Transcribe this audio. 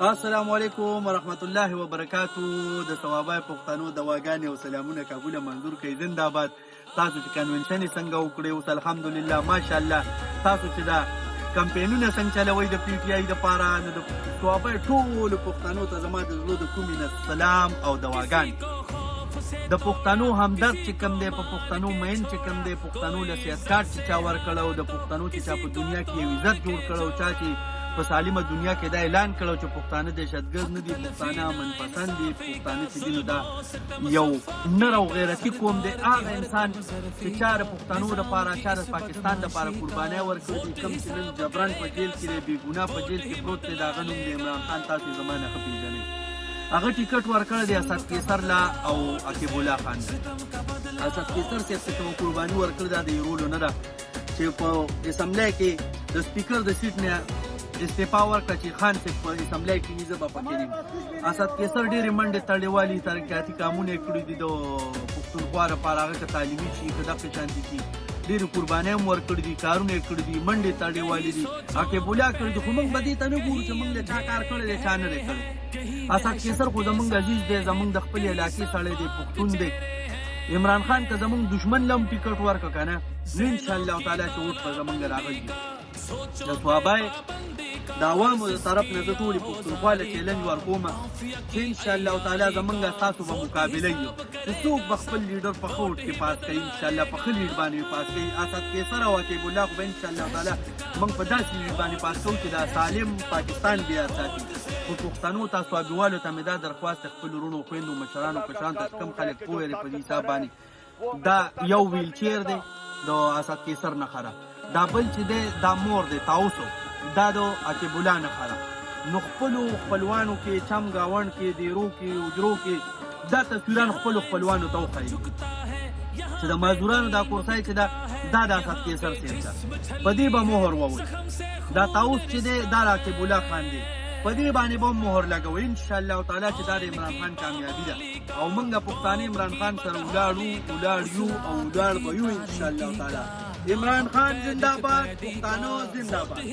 السلام علیکم ورحمت الله وبرکاتو. د ثوابای پښتنو دواګانې او سلامونه کابل منظور کوي. زنده باد. تاسو چې کنونشن یې څنګه وکړئ اوس الحمدلله ماشاءالله. تاسو چې دا کمپینونه څنګه چلوئ د پی ټي آی دپاره نو د ثوابای ټولو پښتنو ته زما د زړه د کومې نه سلام او دواګانې. د پښتنو همدرد چې کوم دی، په پښتنو مین چې کوم دی، پښتنو له سیاست کارت چې چا ورکړی او د پښتنو چې چا په دنیا کې یو عزت جوړ کړی او چا چې په سالمه دنیا کې دا اعلان کړو چې پښتانه دهشتګرد نه دي، پښتانه امن پسند دي، پښتانه چې دي نو دا یو نر او غیرتي قوم دی. هغه انسان چې چا د پښتنو دپاره، چا د پاکستان دپاره قربانۍ ورکړي دي، کوم چې نن جبران په جیل کې دی، بېګناه په جیل کې پروت دی، د هغه نوم دی عمران خان. تاسو زما نه ښه پېژنئ. هغه ټیکټ ورکړی دی اسد کیسر لا او عقیب الله خان. اسد کیسر صاحب چې کومه قرباني ورکړې ده د یورولو نه ده چې په اسمبلی کې د سپیکر د سیټ نه استعفا ورکړه چې خان صاحب په اسمبلی کې زه به پکې یم. اسد کیسر ډېرې منډې تړلې ترقیاتي کامونه یې کړي دي د پښتونخوا لپاره، هغه که تعلیمي شي که دغسې شانتې شي. ډېرې قربانۍ هم ورکړي دي، کارونه یې کړي دي، منډې تړلې دي، عقیب الله کړي دي. خو موږ به دې ته نه ګورو چې موږ له چا کار کړی دی، چا نه دی کړی. اسد کیسر خو زموږ عزیز دی، زموږ د خپلې علاقې سړی دی، پښتون دی. عمران خان که زموږ دشمن له هم ټیکټ ورکړه که نه نو انشاءالله تعالی چې ووټ به زموږ راغلی وي. د ثوابای د عوامو د طرف نه زه ټولې پښتونخوا له چیلنج ورکوم چې انشاءالله تعالی زموږ ستاسو به مقابله یو چې څوک به خپل لیډر په ښه ووټ کې پاس کوي. انشاءالله په ښه لیډ باندې پاس کوي. اسد کیسر او عقیب الله خو به انشاءالله تعالی موږ په داسې لیډ باندې پاس کوو چې دا سالم پاکستان بیا ساتي. خو پښتنو ته ثوابیوالو ته مې دا درخواست خپل وروڼو خویندو مشرانو کشرانو ته چې کوم خلک پوه دی په دې حساب باندې دا یو ویلچیر دی د اسد کیسر نښه ده، دا بل چې دی دا مور دی تاوسو دا د عقیب الله نښه ده. نو خپلو خپلوانو کې چم ګاونډ کې دیرو کې اجرو کې دا تصویران خپلو خپلوانو ته وښایي چې د مزدورانو دا کورسای چې دا د اسد کیسر صاحب ده، په دې به مهر ووي. دا تاوس چې دی دا د عقیب الله خان دی، په دې باندې به مهر لګوي انشاءالله تعالی چې دا د عمران خان کامیابي ده. او موږ پښتانه عمران خان سره ولاړ یو او ولاړ به یو انشاءالله تعالی. عمران خان زنده باد، پښتانه زنده باد.